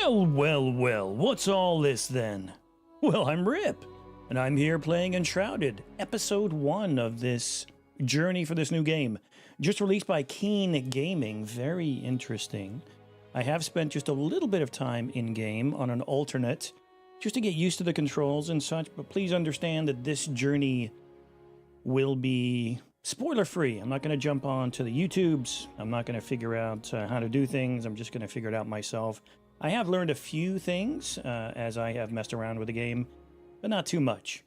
Well, well, well, what's all this then? Well, I'm Rip, and I'm here playing Enshrouded, episode 1 of this journey for this new game. Just released by Keen Gaming, very interesting. I have spent just a little bit of time in-game on an alternate, just to get used to the controls and such, but please understand that this journey will be spoiler-free. I'm not going to jump on to the YouTubes. I'm not going to figure out how to do things. I'm just going to figure it out myself. I have learned a few things as I have messed around with the game, but not too much.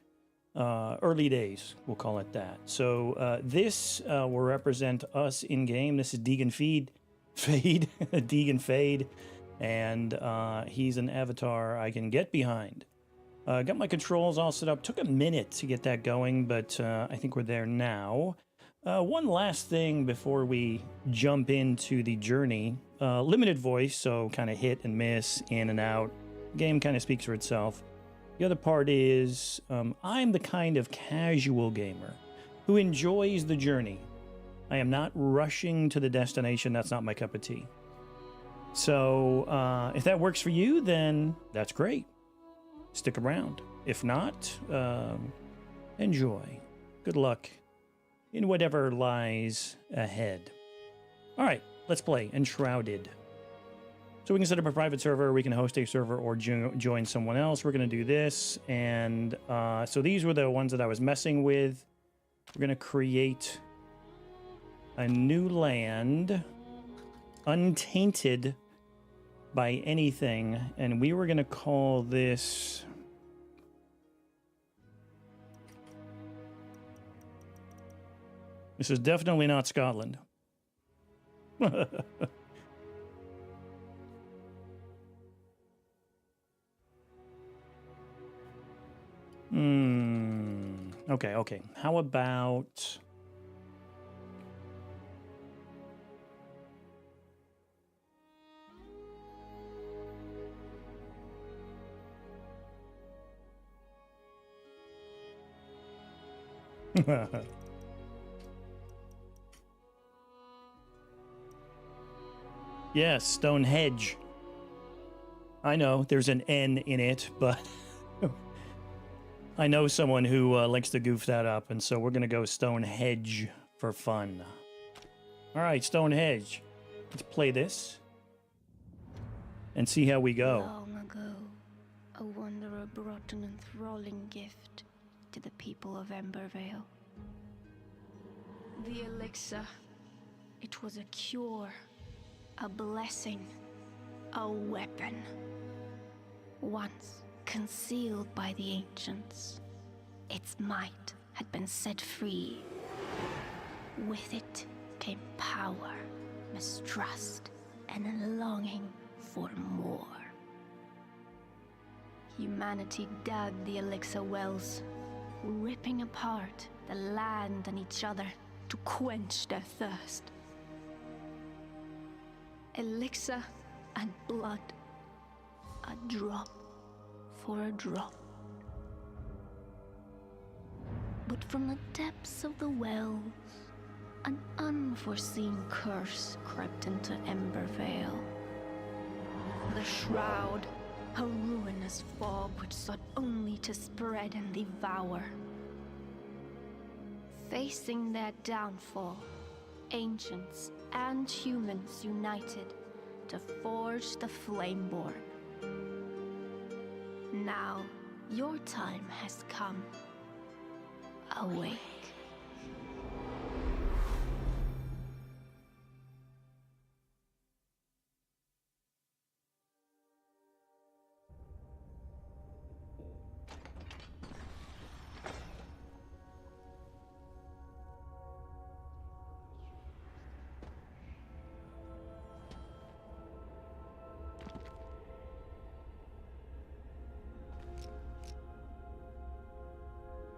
Early days, we'll call it that. So this will represent us in-game. This is Deegan Deegan Fade, and he's an avatar I can get behind. Got my controls all set up. Took a minute to get that going, but I think we're there now. One last thing before we jump into the journey. Limited voice, so kind of hit and miss, in and out. Game kind of speaks for itself. The other part is I'm the kind of casual gamer who enjoys the journey. I am not rushing to the destination. That's not my cup of tea. So if that works for you, then that's great. Stick around. If not, enjoy. Good luck in whatever lies ahead. All right, let's play Enshrouded. So we can set up a private server, we can host a server, or join someone else. We're going to do this, and so these were the ones that I was messing with. We're going to create a new land, untainted by anything, and we were going to call this... This is definitely not Scotland. Okay. How about... Yes, Stonehenge. I know, there's an N in it, but I know someone who likes to goof that up, and so we're going to go Stonehenge for fun. All right, Stonehenge. Let's play this and see how we go. Long ago, a wanderer brought an enthralling gift to the people of Embervale. The elixir. It was a cure, a blessing, a weapon. Once concealed by the ancients, its might had been set free. With it came power, mistrust, and a longing for more. Humanity dug the elixir wells, ripping apart the land and each other to quench their thirst. Elixir and blood, a drop for a drop. But from the depths of the wells, an unforeseen curse crept into Embervale. The shroud, a ruinous fog which sought only to spread and devour. Facing their downfall, ancients and humans united to forge the Flameborn. Now, your time has come. Awake.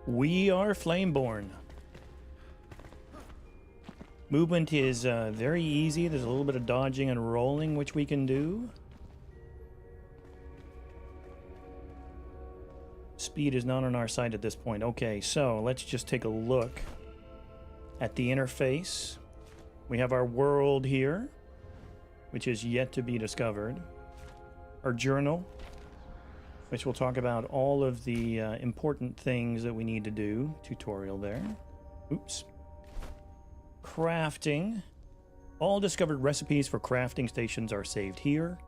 We are Flameborn. Movement is very easy. There's a little bit of dodging and rolling which we can do. Speed is not on our side at this point. Okay, so let's just take a look at the interface. We have our world here, which is yet to be discovered. our journal, which will talk about all of the important things that we need to do. Tutorial there. Oops. Crafting. All discovered recipes for crafting stations are saved here.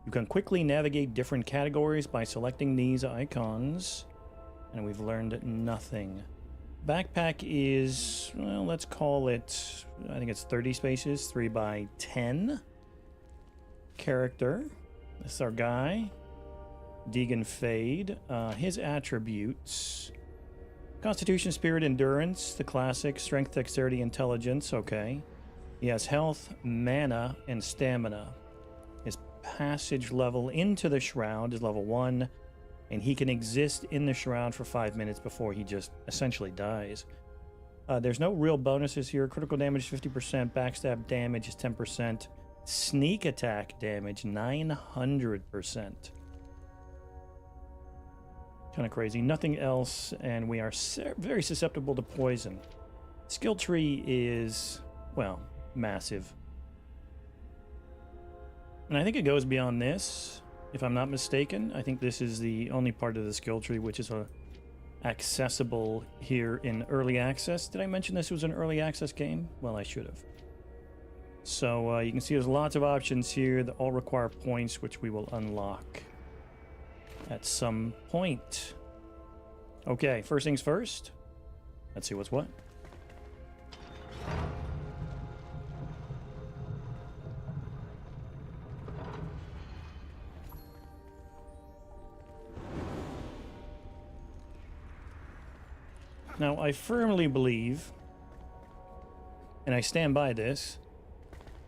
You can quickly navigate different categories by selecting these icons. And we've learned nothing. Backpack is, well, let's call it, I think it's 30 spaces, 3 by 10. Character. This is our guy. Deegan Fade. His attributes. Constitution, Spirit, Endurance, the classic. Strength, Dexterity, Intelligence, okay. He has health, mana, and stamina. His passage level into the shroud is level 1, and he can exist in the shroud for 5 minutes before he just essentially dies. There's no real bonuses here. Critical damage is 50%, backstab damage is 10%, sneak attack damage 900%. Kind of crazy. Nothing else, and we are very susceptible to poison. Skill tree is, well, massive. And I think it goes beyond this, if I'm not mistaken. I think this is the only part of the skill tree which is accessible here in early access. Did I mention this was an early access game? Well, I should have. So you can see there's lots of options here that all require points, which we will unlock at some point. Okay, first things first. Let's see what's what. Now, I firmly believe, and I stand by this,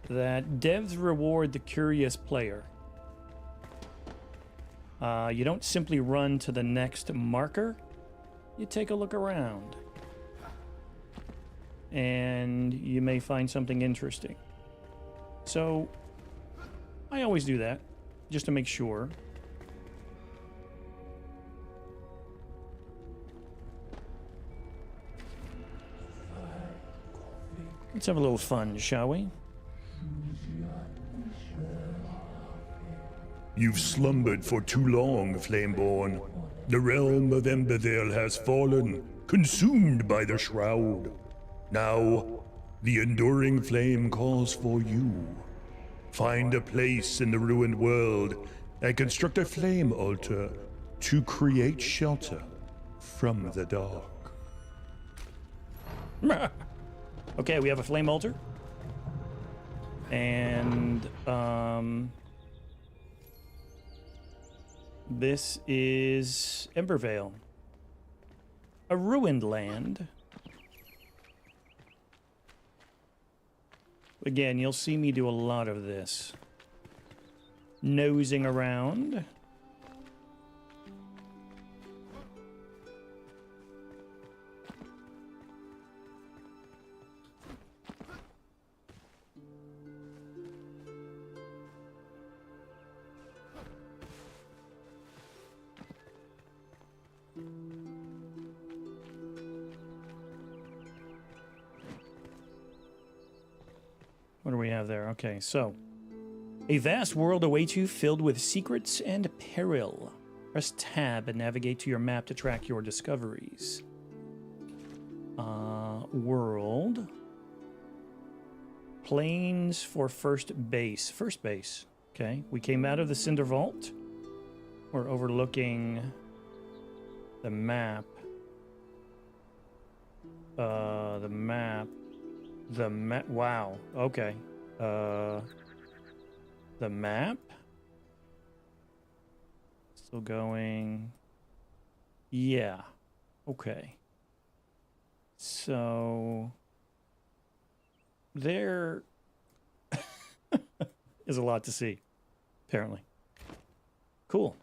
that devs reward the curious player. You don't simply run to the next marker. You take a look around. And you may find something interesting. So, I always do that, just to make sure. Let's have a little fun, shall we? You've slumbered for too long, Flameborn. The realm of Embervale has fallen, consumed by the shroud. Now, the enduring flame calls for you. Find a place in the ruined world and construct a flame altar to create shelter from the dark. Okay, we have a flame altar. And, this is Embervale. A ruined land. Again, you'll see me do a lot of this. Nosing around. What do we have there? Okay, so. A vast world awaits you filled with secrets and peril. Press tab and navigate to your map to track your discoveries. World. Planes for first base. First base. Okay, we came out of the Cinder Vault. We're overlooking the map. The map. Wow. Okay. The map. Still going. Yeah. Okay. So there is a lot to see, apparently. Cool.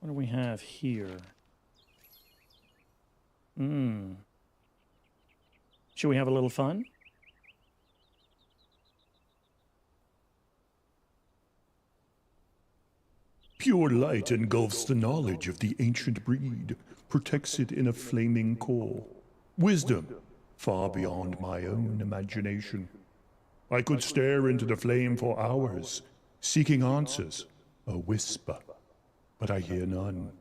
What do we have here? Should we have a little fun? Pure light engulfs the knowledge of the ancient breed, protects it in a flaming core. Wisdom, far beyond my own imagination. I could stare into the flame for hours, seeking answers, a whisper, but I hear none.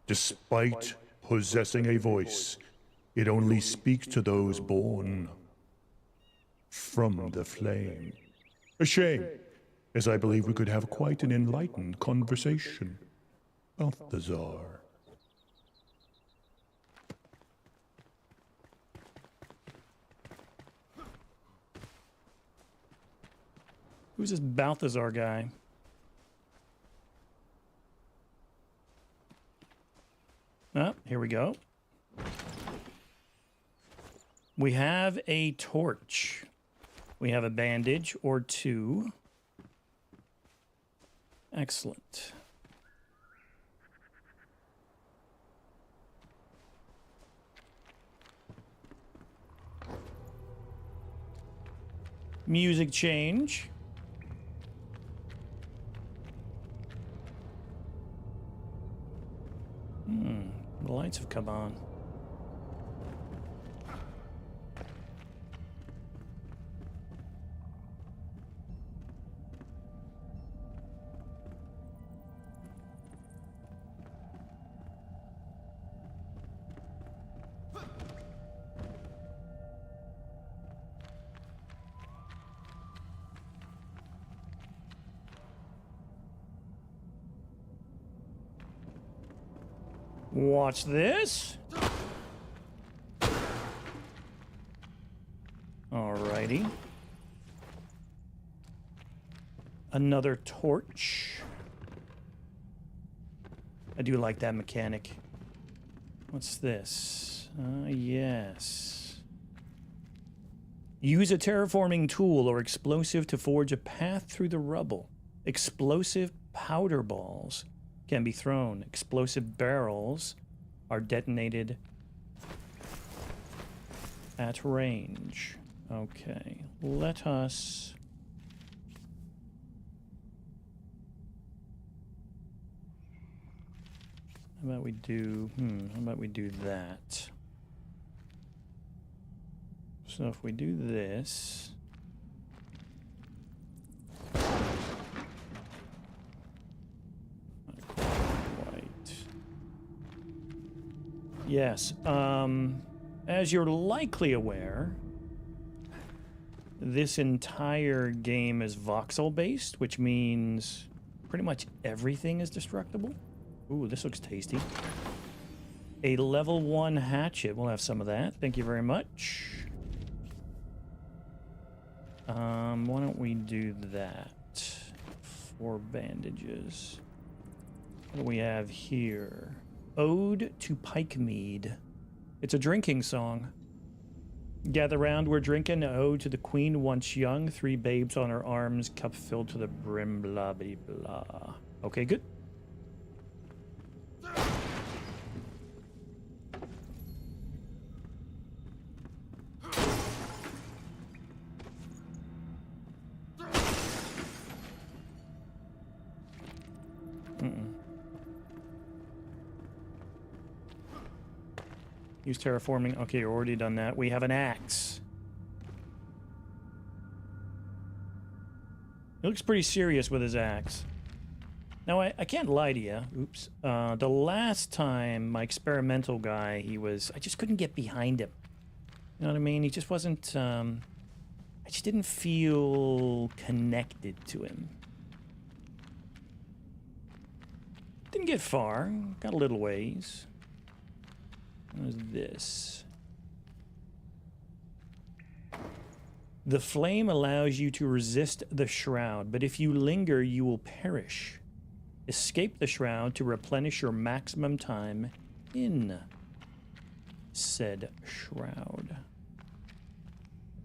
Despite possessing a voice, it only speaks to those born from the flame. A shame, as I believe we could have quite an enlightened conversation. Balthazar. Who's this Balthazar guy? Oh, here we go. We have a torch. We have a bandage or two. Excellent. Music change. The lights have come on. Watch this. Alrighty. Another torch. I do like that mechanic. What's this? Yes. Use a terraforming tool or explosive to forge a path through the rubble. Explosive powder balls can be thrown. Explosive barrels are detonated at range. Okay, let us... How about we do... how about we do that? So if we do this... Yes, as you're likely aware, this entire game is voxel-based, which means pretty much everything is destructible. Ooh, this looks tasty. A level 1 hatchet. We'll have some of that. Thank you very much. Why don't we do that? 4 bandages. What do we have here? Ode to Pike Mead. It's a drinking song. Gather round, we're drinking. An ode to the queen once young. 3 babes on her arms, cup filled to the brim, blah, blah, blah. Okay, good. Use terraforming. Okay, you're already done that. We have an axe. He looks pretty serious with his axe. Now, I can't lie to you. Oops. The last time my experimental guy, I just couldn't get behind him. You know what I mean? He just wasn't, I just didn't feel connected to him. Didn't get far. Got a little ways. What is this? The flame allows you to resist the shroud, but if you linger, you will perish. Escape the shroud to replenish your maximum time in said shroud.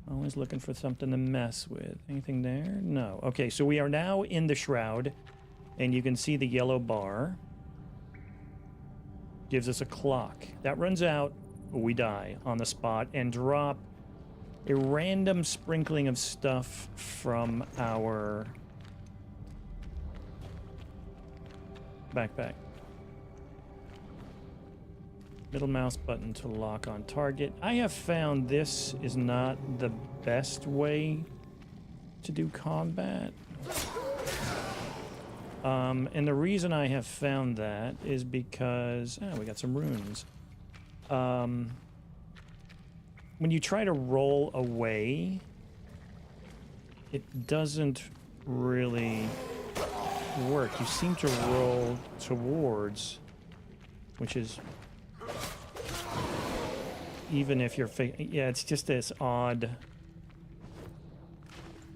Always looking for something to mess with. Anything there? No. Okay, so we are now in the shroud, and you can see the yellow bar. Gives us a clock. That runs out, we die on the spot, and drop a random sprinkling of stuff from our Backpack. Middle mouse button to lock on target. I have found this is not the best way to do combat. And the reason I have found that is because... Oh, we got some runes. When you try to roll away, it doesn't really work. You seem to roll towards, which is... Even if you're... Yeah, it's just this odd...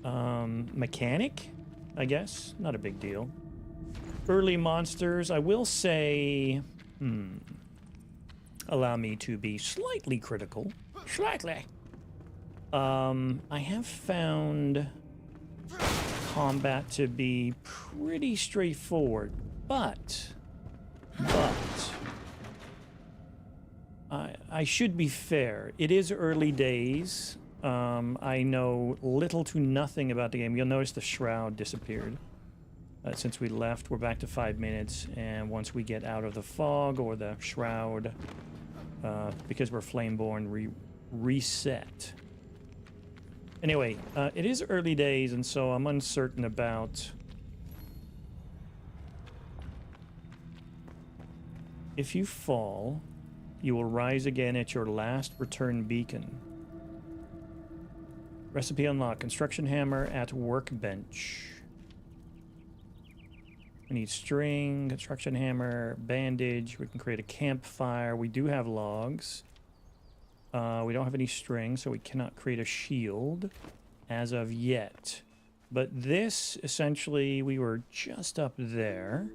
mechanic, I guess. Not a big deal. Early monsters, I will say... Allow me to be slightly critical. Slightly. I have found combat to be pretty straightforward, but I should be fair. It is early days. I know little to nothing about the game. You'll notice the shroud disappeared. Since we left, we're back to 5 minutes, and once we get out of the fog or the shroud, because we're flameborn, reset. Anyway, it is early days, and so I'm uncertain about if you fall, you will rise again at your last return beacon. Recipe unlocked. Construction hammer at workbench. We need string, construction hammer, bandage. We can create a campfire. We do have logs. We don't have any string, so we cannot create a shield as of yet. But this, essentially, we were just up there.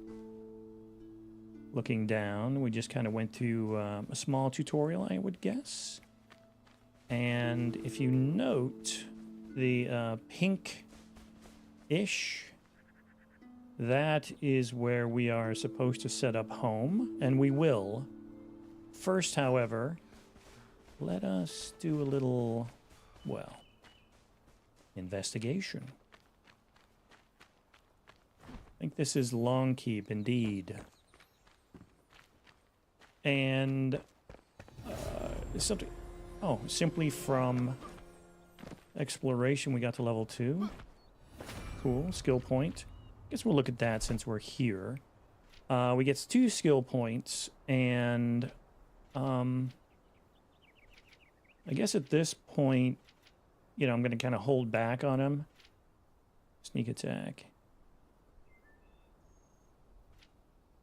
Looking down, we just kind of went through a small tutorial, I would guess. And if you note the pink-ish, that is where we are supposed to set up home, and we will. First, however, let us do a little, well, investigation. I think this is Long Keep, indeed. And something... Oh, simply from exploration, we got to level 2. Cool, skill point. Guess we'll look at that since we're here. We get 2 skill points, and I guess at this point, you know, I'm going to kind of hold back on him. Sneak attack.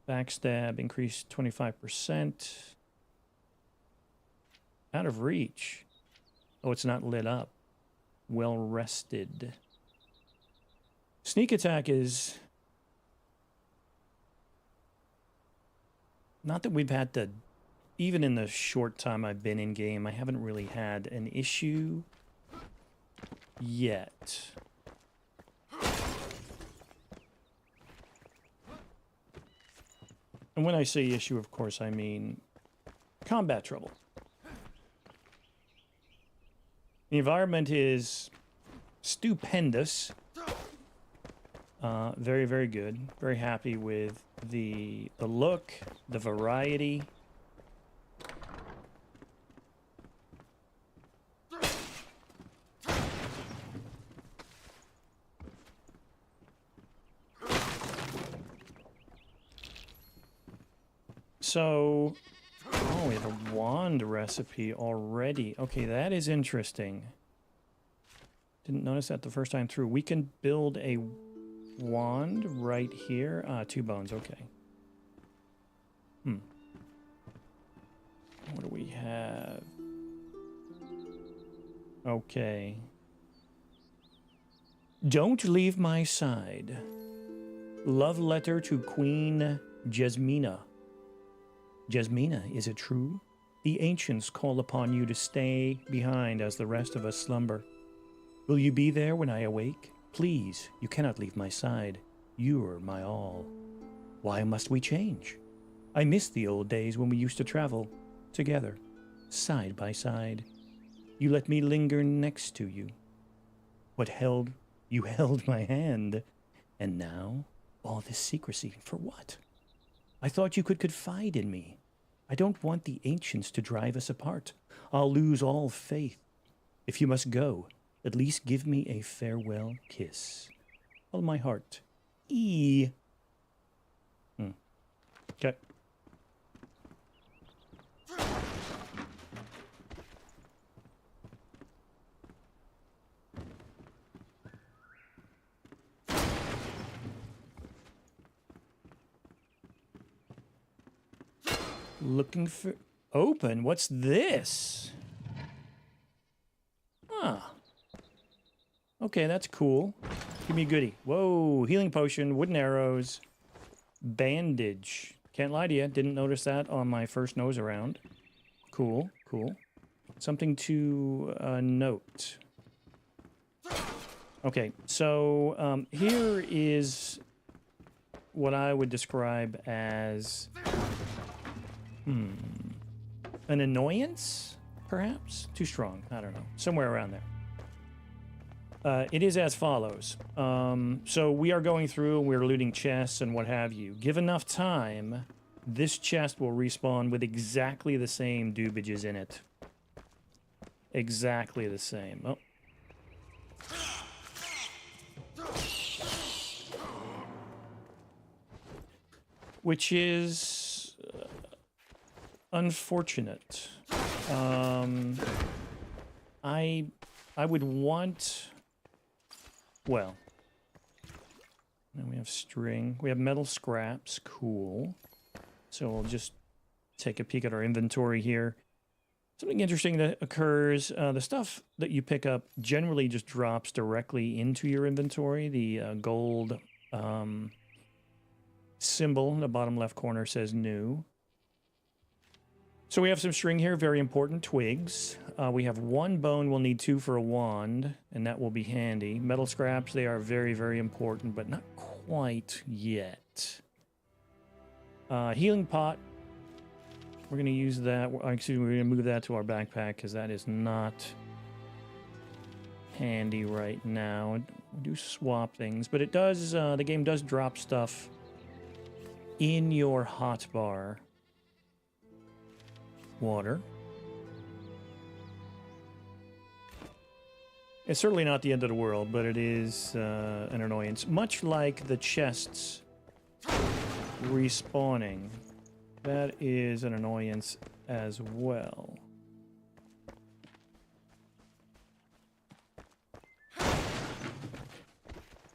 Backstab, increased 25%. Out of reach. Oh, it's not lit up. Well rested. Sneak attack is... Not that we've had to... Even in the short time I've been in game, I haven't really had an issue yet. And when I say issue, of course, I mean combat trouble. The environment is stupendous. Very, very good. Very happy with the look, the variety. So, oh, we have a wand recipe already. Okay, that is interesting. Didn't notice that the first time through. We can build a wand right here. 2 bones, okay. What do we have? Okay. Don't leave my side. Love letter to Queen Jasmina. Jasmina, is it true? The ancients call upon you to stay behind as the rest of us slumber. Will you be there when I awake? Please, you cannot leave my side. You're my all. Why must we change? I miss the old days when we used to travel together, side by side. You let me linger next to you. You held my hand. And now, all this secrecy, for what? I thought you could confide in me. I don't want the ancients to drive us apart. I'll lose all faith. If you must go, at least give me a farewell kiss. All my heart. E. Okay. Looking for... Open? What's this? Ah. Okay, that's cool. Give me a goodie. Whoa, healing potion, wooden arrows, bandage. Can't lie to you, didn't notice that on my first nose around. Cool, cool. Something to note. Okay, so here is what I would describe as an annoyance, perhaps? Too strong, I don't know. Somewhere around there. It is as follows. So we are going through and we're looting chests and what have you. Give enough time, this chest will respawn with exactly the same doobages in it. Exactly the same. Oh. Which is unfortunate. I would want... Well, now we have string. We have metal scraps. Cool. So we'll just take a peek at our inventory here. Something interesting that occurs, the stuff that you pick up generally just drops directly into your inventory. The gold symbol in the bottom left corner says new. So we have some string here, very important, twigs. We have one bone, we'll need 2 for a wand, and that will be handy. Metal scraps, they are very, very important, but not quite yet. Healing pot, we're going to use that. Excuse me, we're going to move that to our backpack, because that is not handy right now. We do swap things, but it does, the game does drop stuff in your hotbar. Water. It's certainly not the end of the world, but it is an annoyance. Much like the chests respawning, that is an annoyance as well.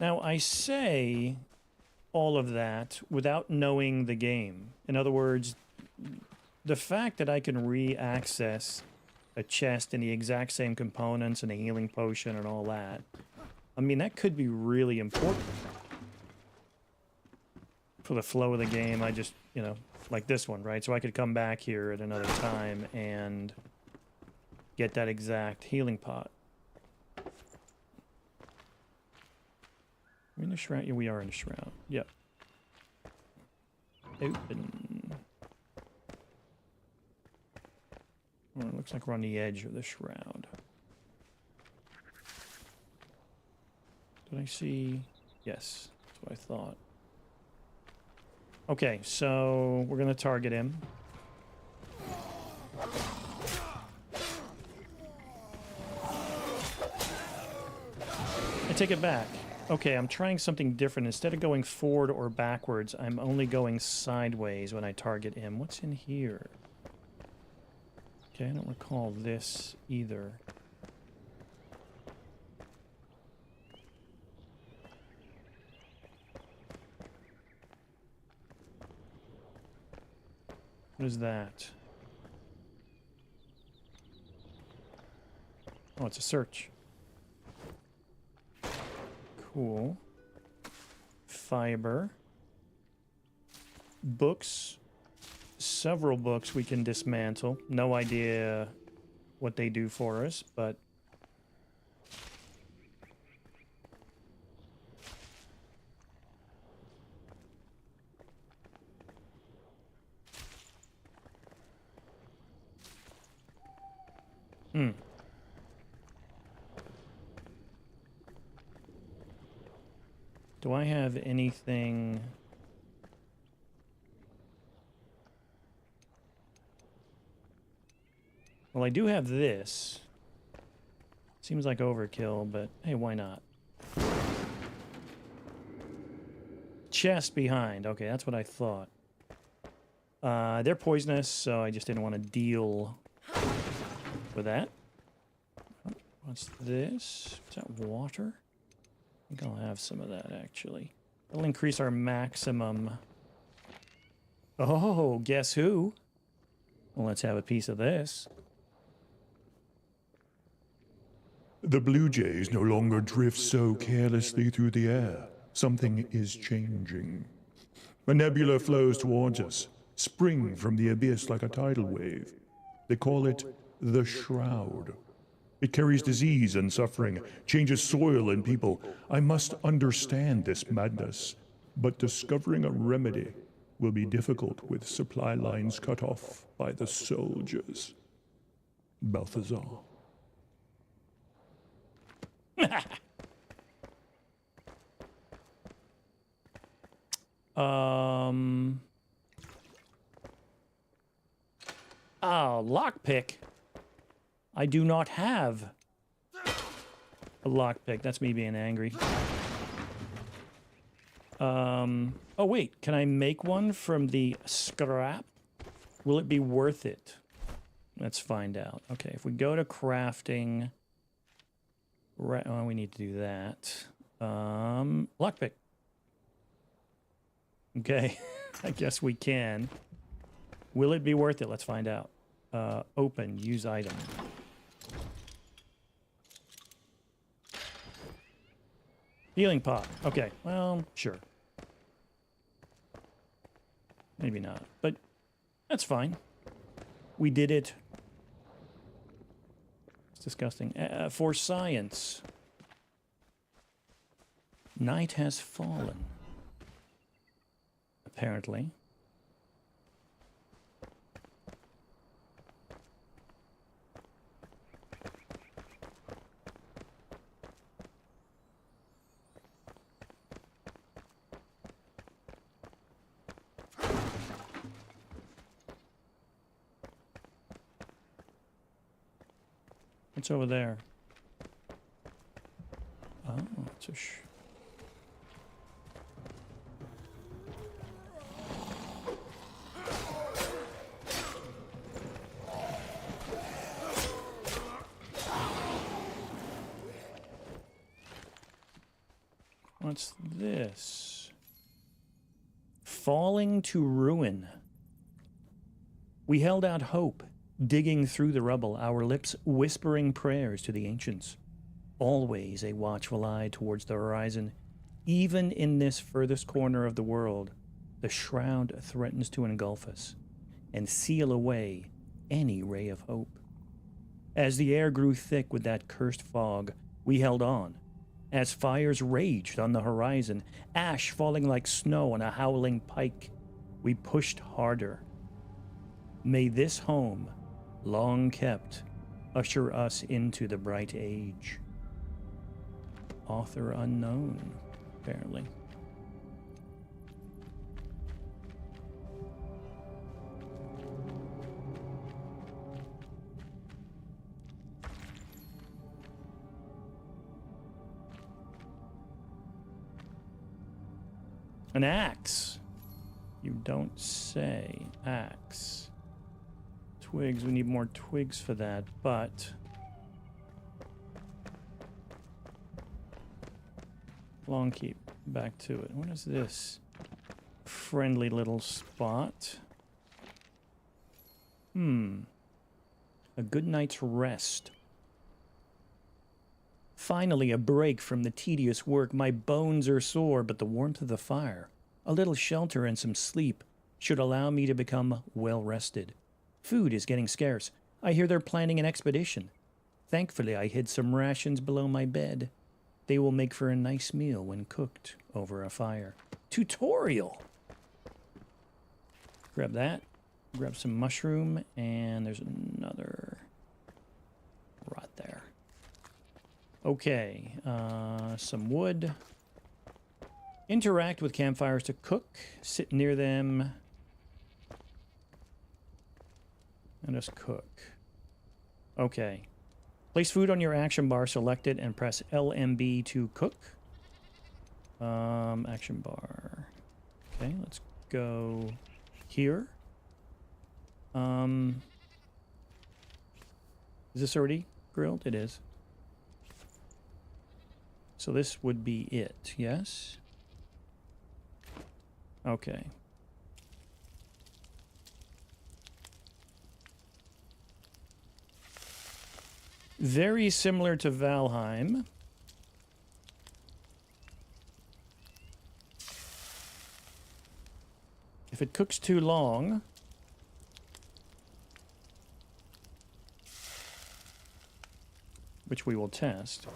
Now, I say all of that without knowing the game. In other words, the fact that I can re-access a chest in the exact same components and a healing potion and all that, I mean, that could be really important for the flow of the game. I just, you know, like this one, right? So I could come back here at another time and get that exact healing pot. We're in the shroud? Yeah, we are in the shroud. Yep. Open. Well, it looks like we're on the edge of the shroud. Did I see? Yes, that's what I thought. Okay, so we're gonna target him. I take it back. Okay, I'm trying something different. Instead of going forward or backwards, I'm only going sideways when I target him. What's in here? Okay, I don't recall this either. What is that? Oh, it's a search. Cool. Fiber. Books. Several books we can dismantle. No idea what they do for us, but... Do I have anything... Well, I do have this. Seems like overkill, but hey, why not? Chest behind. Okay, that's what I thought. They're poisonous, so I just didn't want to deal with that. What's this? Is that water? I think I'll have some of that, actually. It'll increase our maximum. Oh, guess who? Well, let's have a piece of this. The blue jays no longer drift so carelessly through the air. Something is changing. A nebula flows towards us, spring from the abyss like a tidal wave. They call it the Shroud. It carries disease and suffering, changes soil and people. I must understand this madness, but discovering a remedy will be difficult with supply lines cut off by the soldiers. Balthazar. Lockpick. I do not have a lockpick. That's me being angry. Oh wait, can I make one from the scrap? Will it be worth it? Let's find out. Okay, if we go to crafting, right, oh, we need to do that. Lockpick. Okay, I guess we can. Will it be worth it? Let's find out. Open, use item. Healing pot. Okay, well, sure. Maybe not, but that's fine. We did it. It's disgusting. For science. Night has fallen. Apparently. What's over there? Oh, it's a What's this? Falling to ruin. We held out hope, digging through the rubble, our lips whispering prayers to the ancients. Always a watchful eye towards the horizon. Even in this furthest corner of the world, the shroud threatens to engulf us and seal away any ray of hope. As the air grew thick with that cursed fog, we held on. As fires raged on the horizon, ash falling like snow on a howling pike, we pushed harder. May this home, long kept, usher us into the bright age. Author unknown, apparently. An axe. You don't say. Axe. Twigs. We need more twigs for that, but long keep. Back to it. What is this? Friendly little spot. A good night's rest. Finally, a break from the tedious work. My bones are sore, but the warmth of the fire, a little shelter and some sleep should allow me to become well rested. Food is getting scarce. I hear they're planning an expedition. Thankfully, I hid some rations below my bed. They will make for a nice meal when cooked over a fire. Tutorial! Grab that. Grab some mushroom, and there's another right there. Okay, some wood. Interact with campfires to cook. Sit near them. And just cook. Okay. Place food on your action bar, select it, and press LMB to cook. Action bar. Okay, let's go here. Is this already grilled? It is. So this would be it, yes? Okay. Very similar to Valheim. If it cooks too long, which we will test,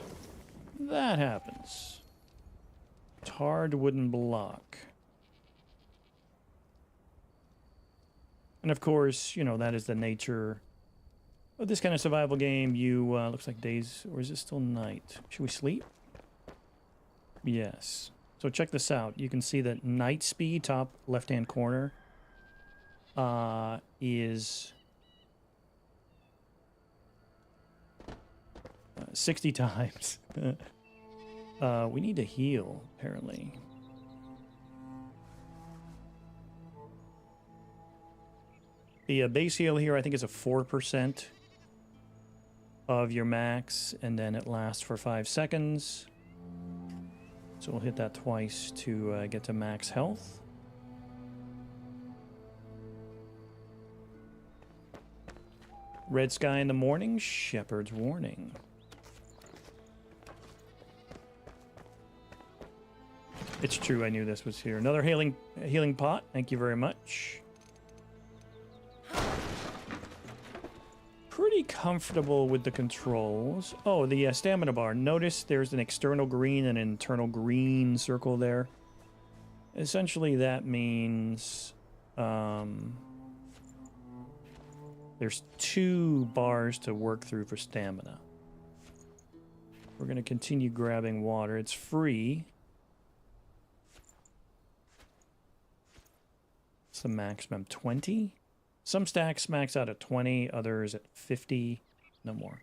that happens. Tarred wooden block. And of course, you know, that is the nature of this kind of survival game. You, looks like days, or is it still night? Should we sleep? Yes. So check this out. You can see that night speed, top left-hand corner, is 60 times. We need to heal, apparently. The base heal here, I think, is a 4% of your max, and then it lasts for 5 seconds. So we'll hit that twice to get to max health. Red sky in the morning, shepherd's warning. It's true, I knew this was here. Another healing pot, thank you very much. Pretty comfortable with the controls. Oh, the stamina bar. Notice there's an external green and an internal green circle there. Essentially, that means there's 2 bars to work through for stamina. We're going to continue grabbing water. It's free. It's the maximum 20. Some stacks max out at 20, others at 50. No more.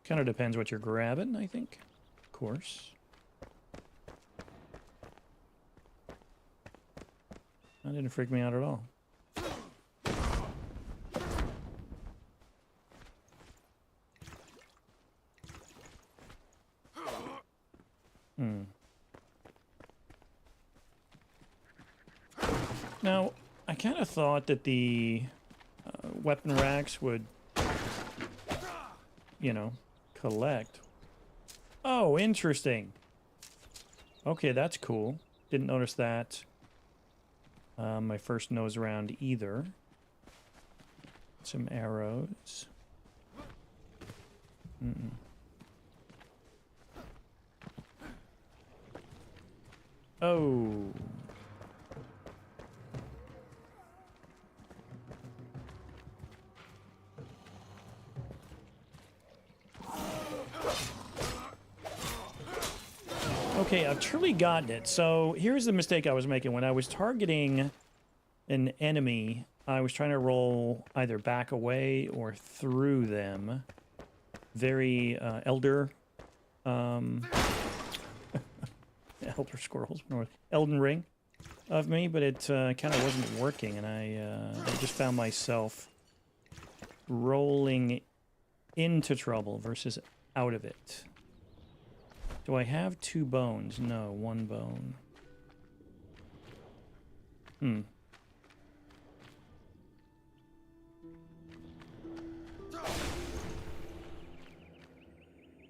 Kind of depends what you're grabbing, I think. Of course. That didn't freak me out at all. Now, I kind of thought that the weapon racks would, you know, collect. Oh, interesting. Okay, that's cool. Didn't notice that my first nose round either. Some arrows. Oh. Okay, I've truly gotten it. So here's the mistake I was making. When I was targeting an enemy, I was trying to roll either back away or through them. Very Elder Scrolls, Elden Ring of me, but it kind of wasn't working, and I just found myself rolling into trouble versus out of it. Do I have 2 bones? No, 1 bone.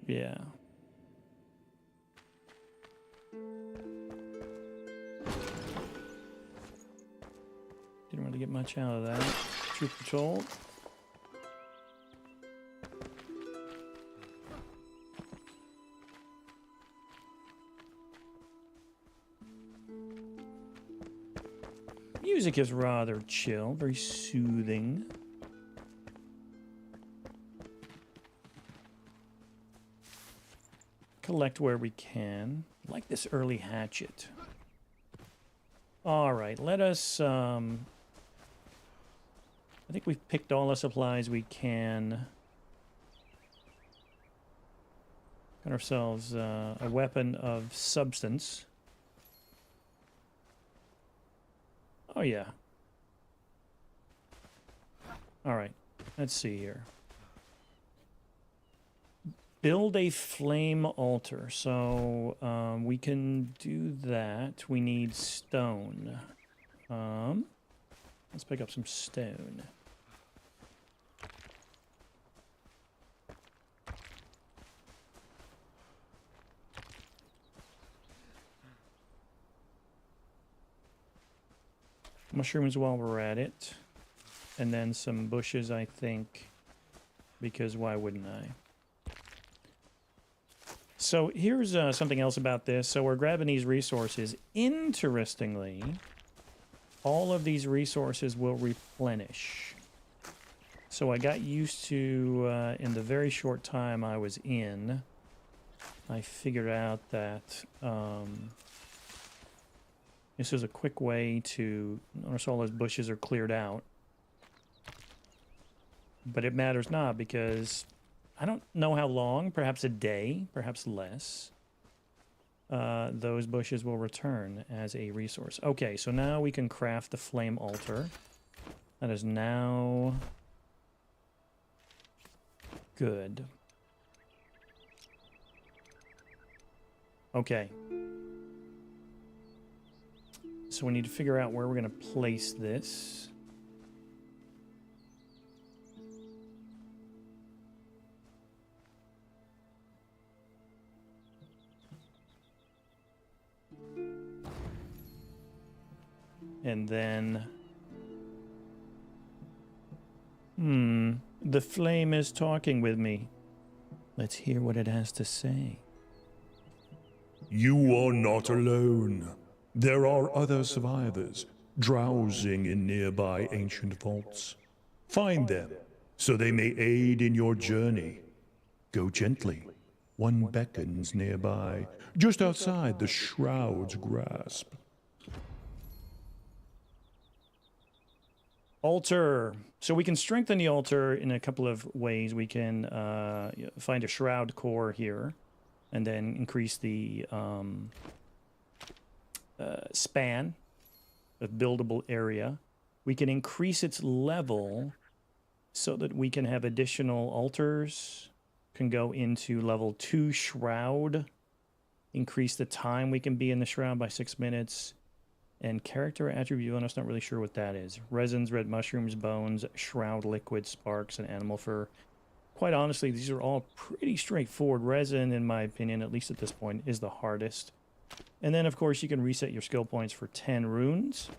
Yeah. Didn't really get much out of that. Truth be told. Music is rather chill, very soothing. Collect where we can. I like this early hatchet. All right, let us, I think we've picked all the supplies we can. Got ourselves a weapon of substance. Oh, yeah. All right, let's see here. Build a flame altar. So we can do that. We need stone. Let's pick up some stone. Mushrooms while we're at it. And then some bushes, I think, because why wouldn't I? So here's something else about this. So we're grabbing these resources. Interestingly, all of these resources will replenish. So I got used to, in the very short time I was in, I figured out that this is a quick way to, notice all those bushes are cleared out. But it matters not because I don't know how long, perhaps a day, perhaps less, those bushes will return as a resource. Okay, so now we can craft the flame altar. That is now good. Okay. So we need to figure out where we're going to place this. And then... the flame is talking with me. Let's hear what it has to say. You are not alone. There are other survivors drowsing in nearby ancient vaults. Find them, so they may aid in your journey. Go gently. One beckons nearby, just outside the shroud's grasp. Altar. So we can strengthen the altar in a couple of ways. We can find a shroud core here, and then increase the span of buildable area. We can increase its level so that we can have additional altars. Can go into level 2 shroud. Increase the time we can be in the shroud by 6 minutes. And character attribute, I'm just not really sure what that is. Resins, red mushrooms, bones, shroud liquid, sparks, and animal fur. Quite honestly, these are all pretty straightforward. Resin, in my opinion, at least at this point, is the hardest. And then, of course, you can reset your skill points for 10 runes.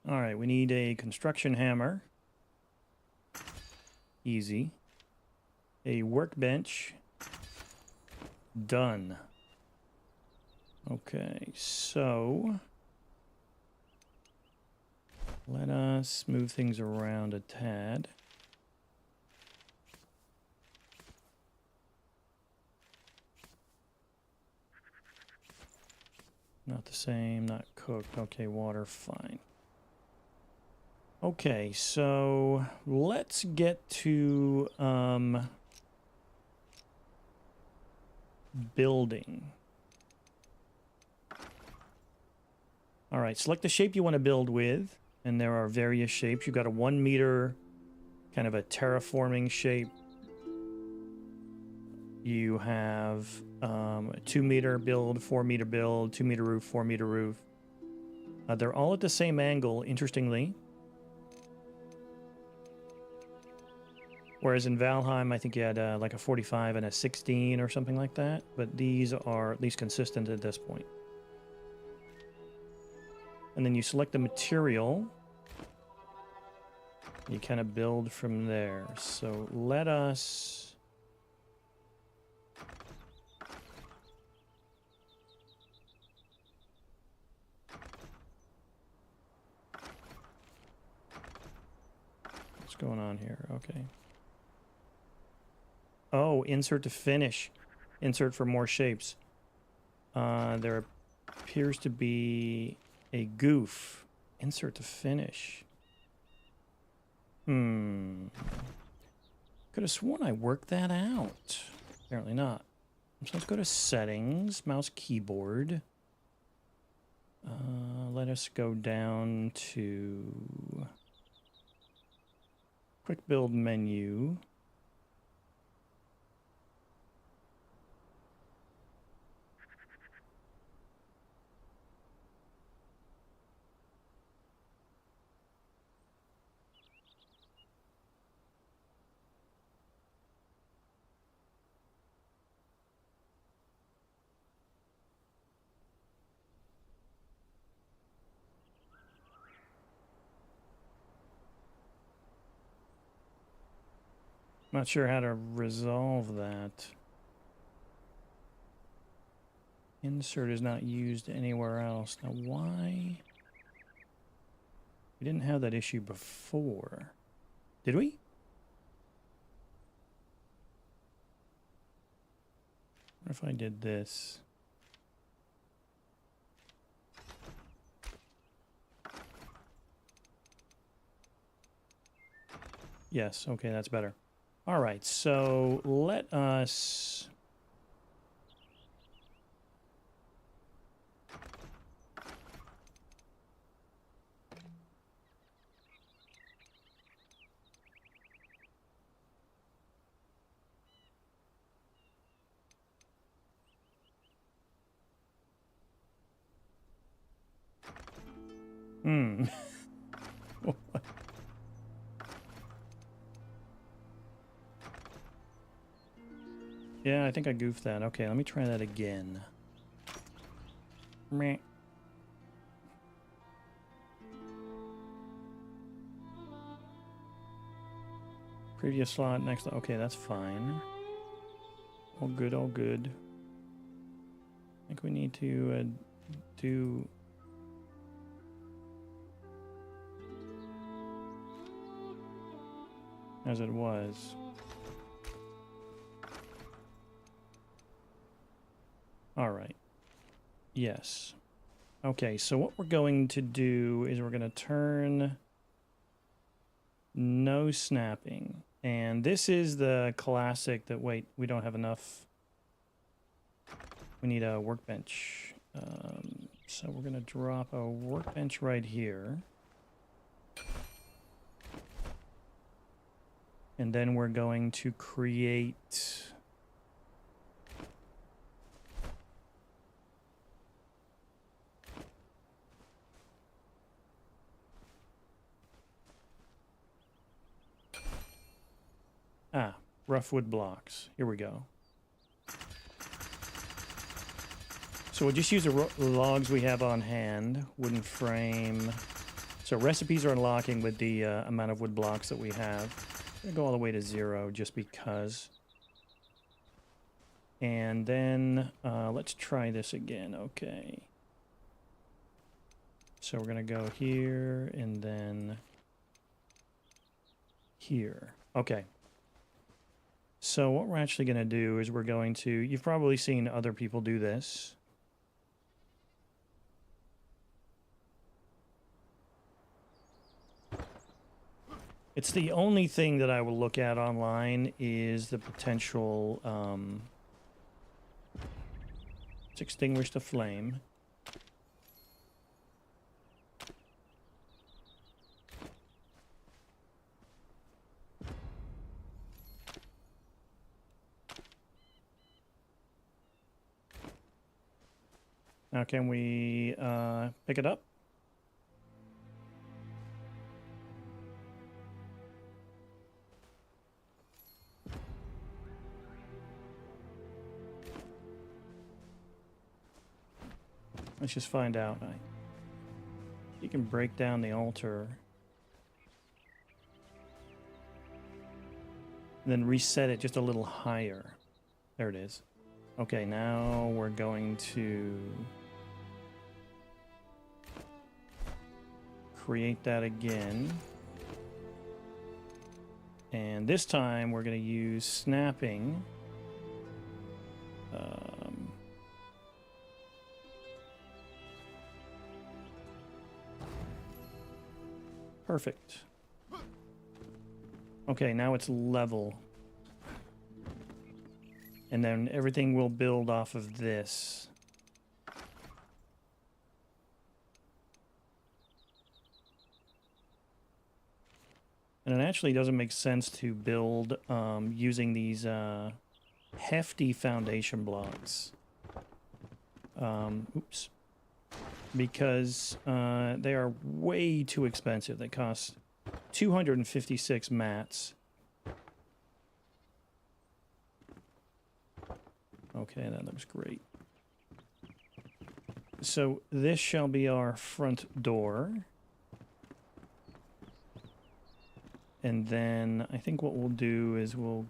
All right, we need a construction hammer. Easy. A workbench. Done. Okay, so let us move things around a tad. Not the same, not cooked. Okay, water, fine. Okay, so let's get to building. All right, select the shape you want to build with, and there are various shapes. You've got a 1 meter, kind of a terraforming shape. You have a 2 meter build, 4 meter build, 2 meter roof, 4 meter roof. They're all at the same angle, interestingly. Whereas in Valheim, I think you had like a 45 and a 16 or something like that. But these are at least consistent at this point. And then you select the material. You kind of build from there. So let us... going on here? Okay. Oh, insert to finish. Insert for more shapes. There appears to be a goof. Insert to finish. Could have sworn I worked that out. Apparently not. So let's go to settings, mouse keyboard. Let us go down to quick build menu. Not sure how to resolve that. Insert is not used anywhere else. Now why? We didn't have that issue before. Did we? What if I did this? Yes, okay, that's better. All right, so let us... Yeah, I think I goofed that. Okay, let me try that again. Meh. Previous slot, next... Okay, that's fine. All good, all good. I think we need to do... as it was. All right. Yes. Okay, so what we're going to do is we're going to turn no snapping. And this is the classic that, wait, we don't have enough. We need a workbench. So we're going to drop a workbench right here. And then we're going to create... rough wood blocks. Here we go. So we'll just use the logs we have on hand. Wooden frame. So recipes are unlocking with the amount of wood blocks that we have. I'm going to go all the way to 0 just because. And then let's try this again. Okay. So we're going to go here and then here. Okay. So what we're actually going to do is we're going to... You've probably seen other people do this. It's the only thing that I will look at online is the potential... let's extinguish the flame. Now can we pick it up? Let's just find out. You can break down the altar. Then reset it just a little higher. There it is. Okay, now we're going to create that again. And this time we're going to use snapping. Perfect. Okay, now it's level. And then everything will build off of this. And it actually doesn't make sense to build using these hefty foundation blocks. Oops. Because they are way too expensive. They cost 256 mats. Okay, that looks great. So this shall be our front door. And then I think what we'll do is we'll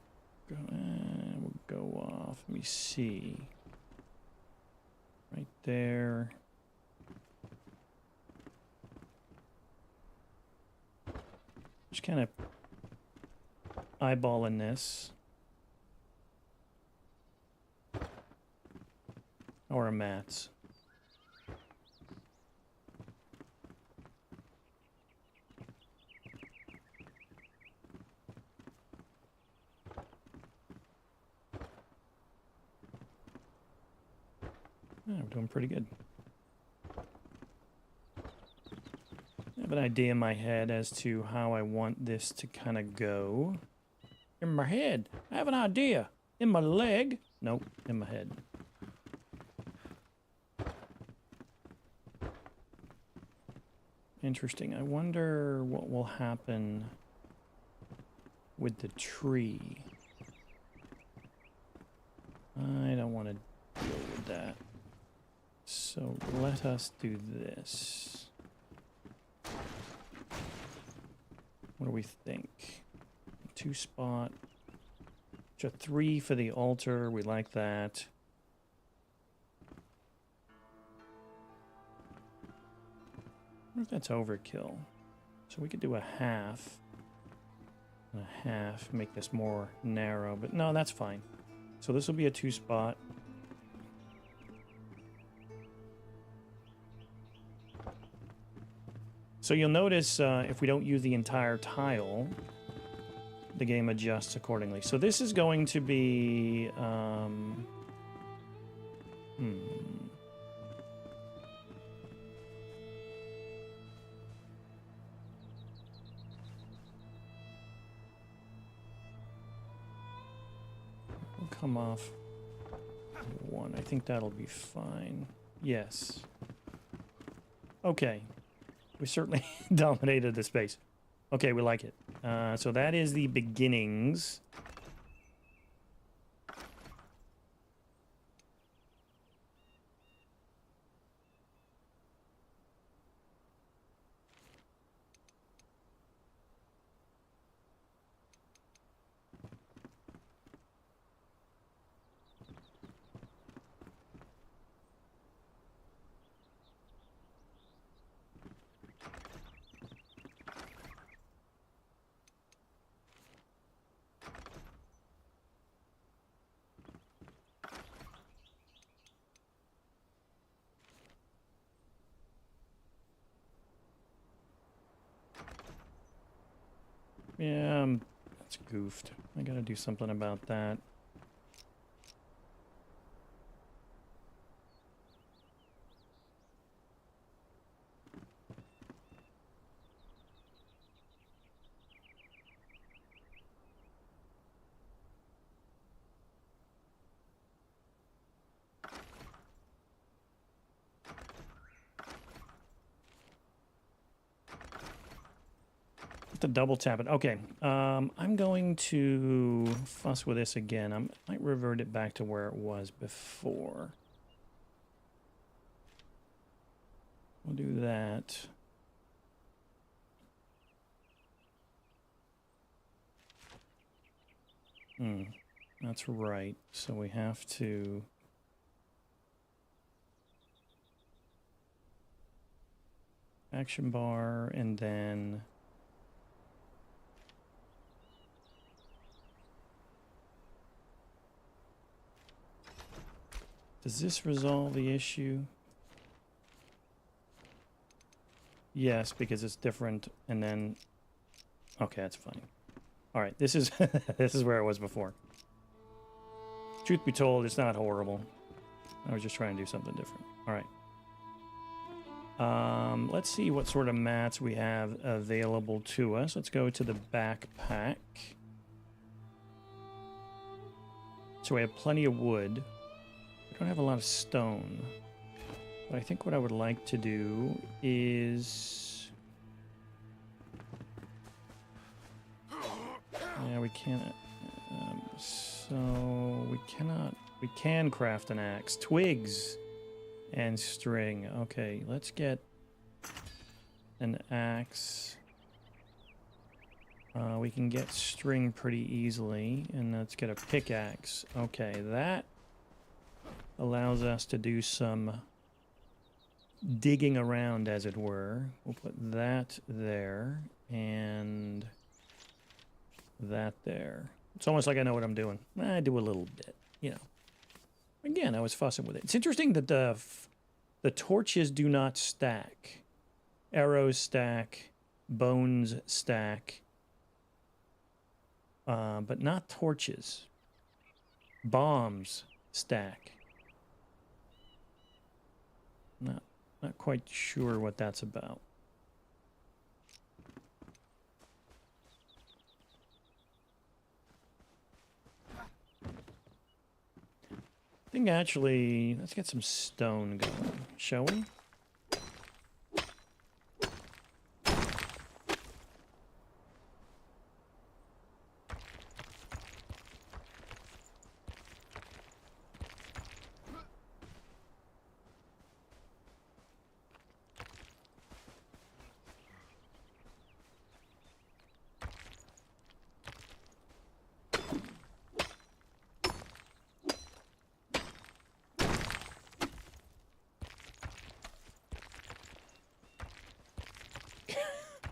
go off. Let me see. Right there. Just kind of eyeballing this. Or a mats. Yeah, we're doing pretty good. I have an idea in my head as to how I want this to kind of go. In my head. I have an idea. In my leg. Nope, in my head. Interesting. I wonder what will happen with the tree. I don't want to deal with that. So let us do this. What do we think? 2-spot. Just 3 for the altar. We like that. I wonder if that's overkill. So we could do a half. And a half. Make this more narrow. But no, that's fine. So this will be a 2-spot. So you'll notice if we don't use the entire tile, the game adjusts accordingly. So this is going to be... We'll come off 1. I think that'll be fine. Yes. Okay. We certainly dominated the space. Okay, we like it. So that is the beginnings. Yeah, that's goofed. I gotta do something about that. To double tap it. Okay, I'm going to fuss with this again. I might revert it back to where it was before. We'll do that. That's right. So we have to... action bar and then... Does this resolve the issue? Yes, because it's different, and then... Okay, that's fine. Alright, this is this is where it was before. Truth be told, it's not horrible. I was just trying to do something different. Alright. Let's see what sort of mats we have available to us. Let's go to the backpack. So we have plenty of wood. We don't have a lot of stone. But I think what I would like to do is... Yeah, we can't... so we cannot... We can craft an axe. Twigs and string. Okay, let's get an axe. We can get string pretty easily. And let's get a pickaxe. Okay, that allows us to do some digging around, as it were. We'll put that there and that there. It's almost like I know what I'm doing. I do a little bit, you know. Again, I was fussing with it. It's interesting that the torches do not stack. Arrows stack, bones stack, but not torches. Bombs stack. Not quite sure what that's about. I think actually, let's get some stone going, shall we?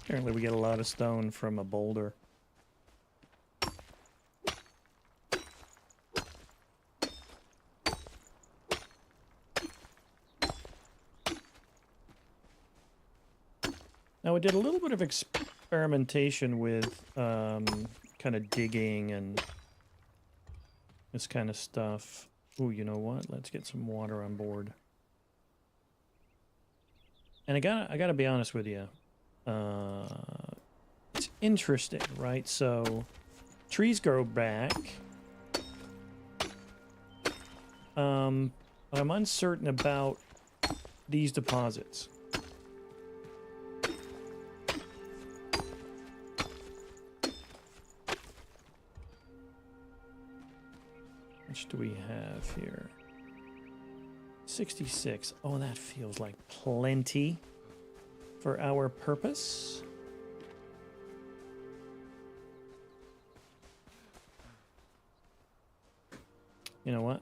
Apparently we get a lot of stone from a boulder. Now we did a little bit of experimentation with kind of digging and this kind of stuff. Ooh, you know what? Let's get some water on board. And I gotta be honest with you. It's interesting, right? So trees grow back. But I'm uncertain about these deposits. How much do we have here? 66. Oh, that feels like plenty for our purpose. You know what?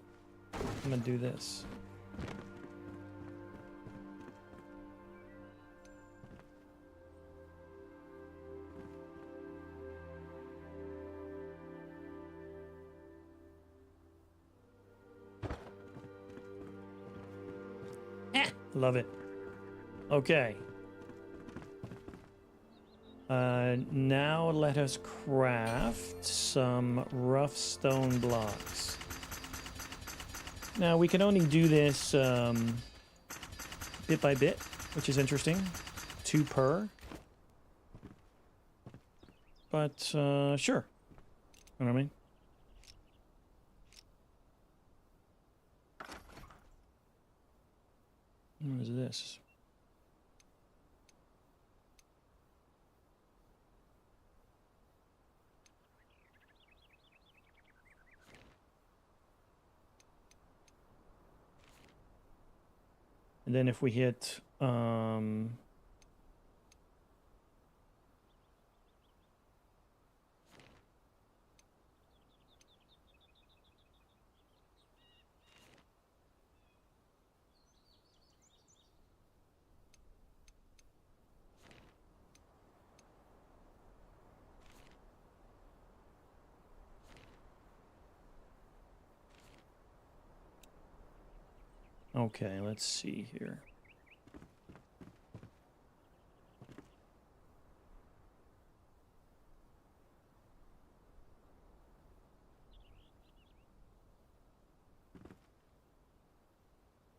I'm gonna do this. Love it. Okay. Now let us craft some rough stone blocks. Now we can only do this bit by bit, which is interesting. 2 per. But sure. You know what I mean? What is this? And then if we hit Okay, let's see here.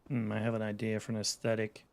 I have an idea for an aesthetic.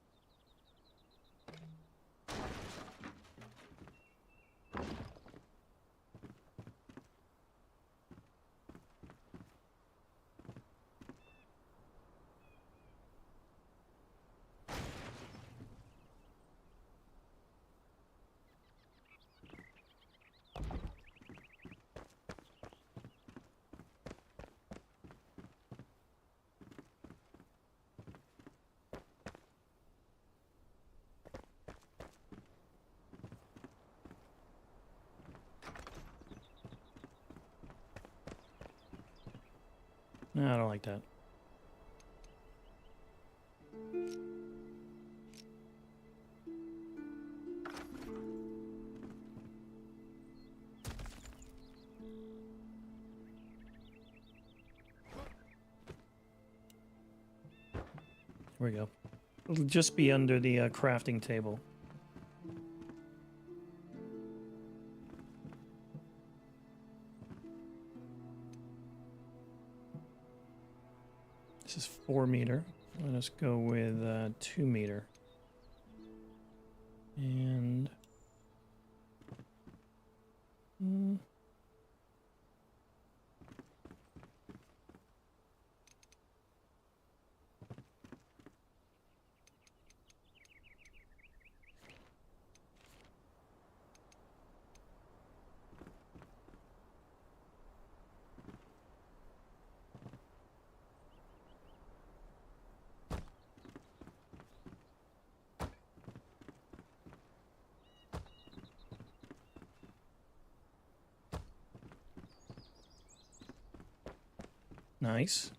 No, I don't like that. Here we go. It'll just be under the crafting table. This is 4 meter. Let us go with 2 meter. And... nice.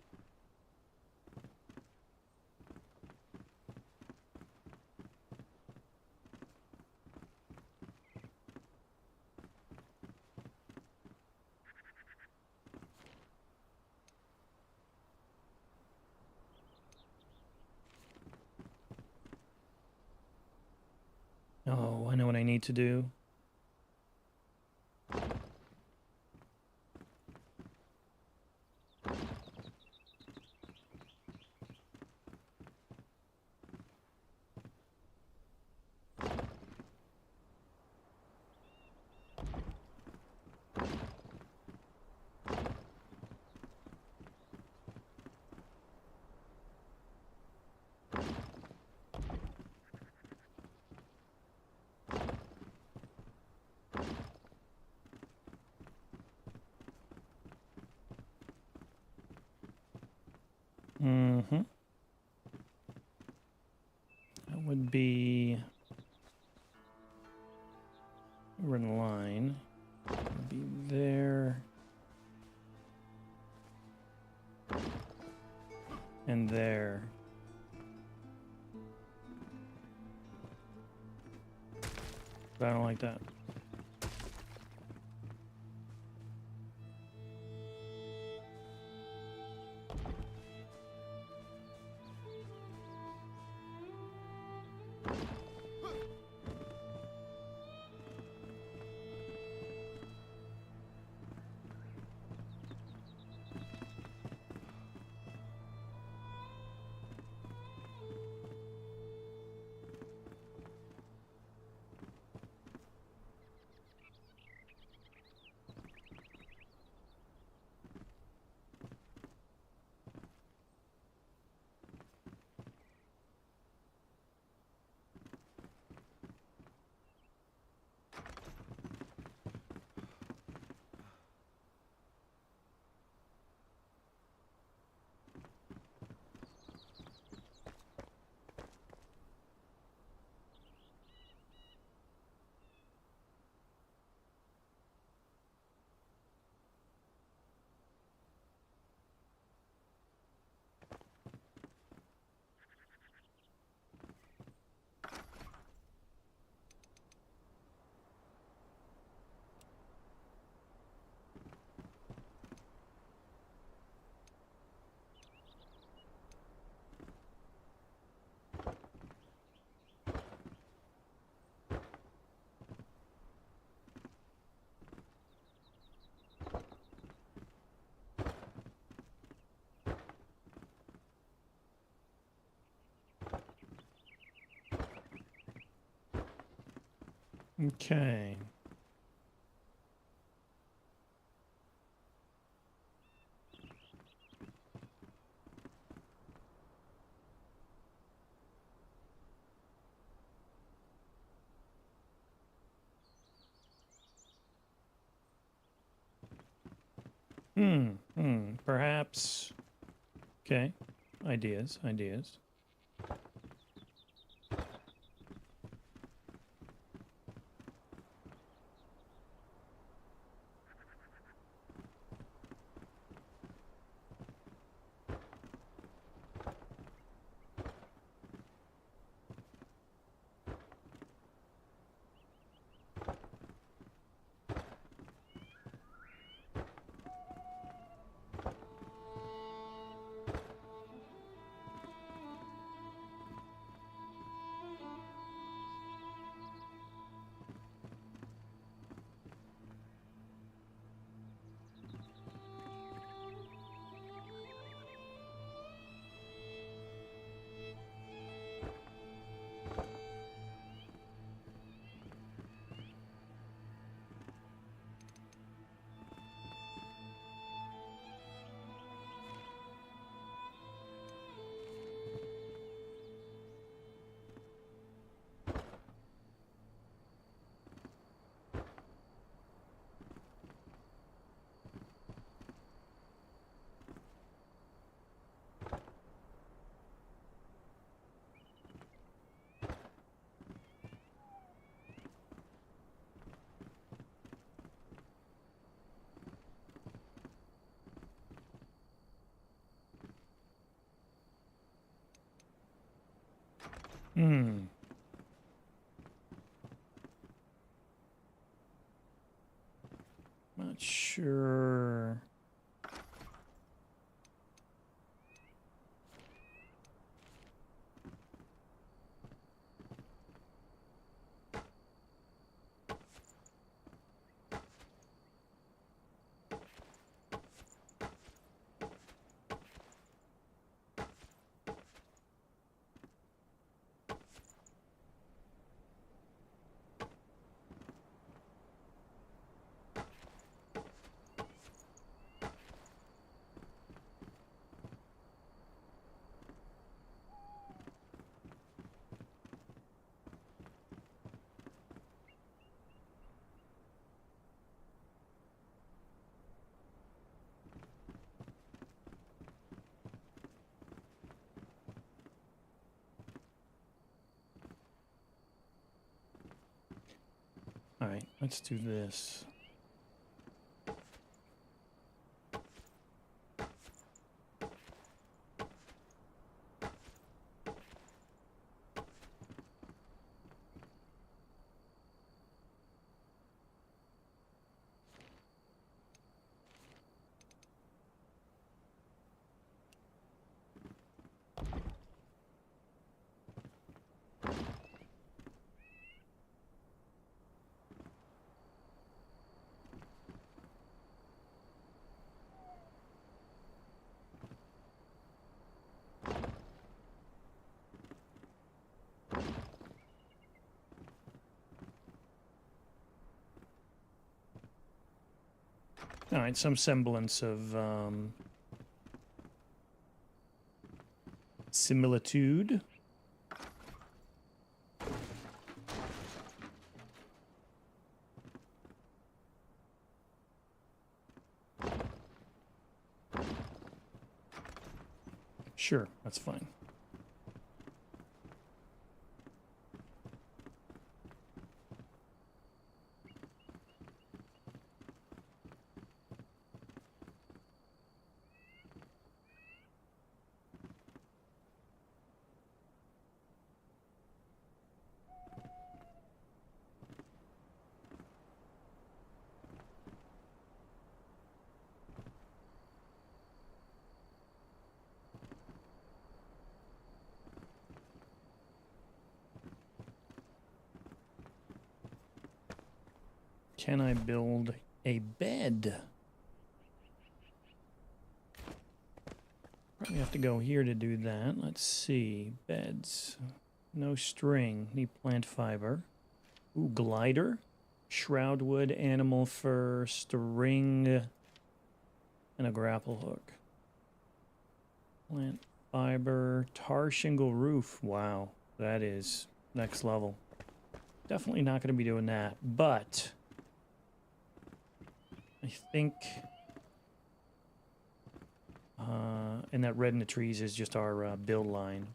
Oh, I know what I need to do. Mm-hmm. That would be... We're in line. Would be there. And there. But I don't like that. Okay. Perhaps. Okay. Ideas, ideas. Not sure. All right, let's do this. All right, some semblance of similitude. Sure, that's fine. Can I build a bed? Probably have to go here to do that. Let's see. Beds. No string. Need plant fiber. Ooh, glider. Shroud wood, animal fur, string, and a grapple hook. Plant fiber, tar shingle roof. Wow, that is next level. Definitely not going to be doing that, but I think and that red in the trees is just our build line.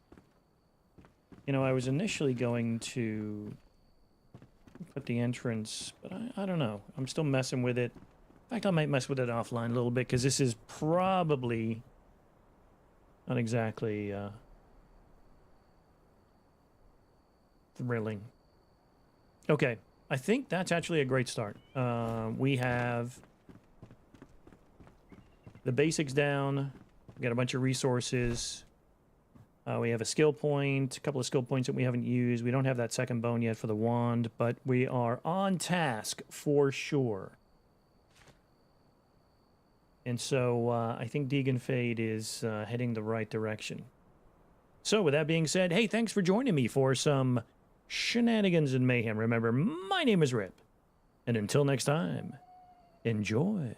You know, I was initially going to put the entrance, but I don't know. I'm still messing with it. In fact, I might mess with it offline a little bit, because this is probably not exactly thrilling. Okay, I think that's actually a great start. We have the basics down. We got a bunch of resources. We have a skill point, a couple of skill points that we haven't used. We don't have that second bone yet for the wand, but we are on task for sure. And so I think Deegan Fade is heading the right direction. So with that being said, hey, thanks for joining me for some shenanigans and mayhem. Remember, my name is Rip. And until next time, enjoy.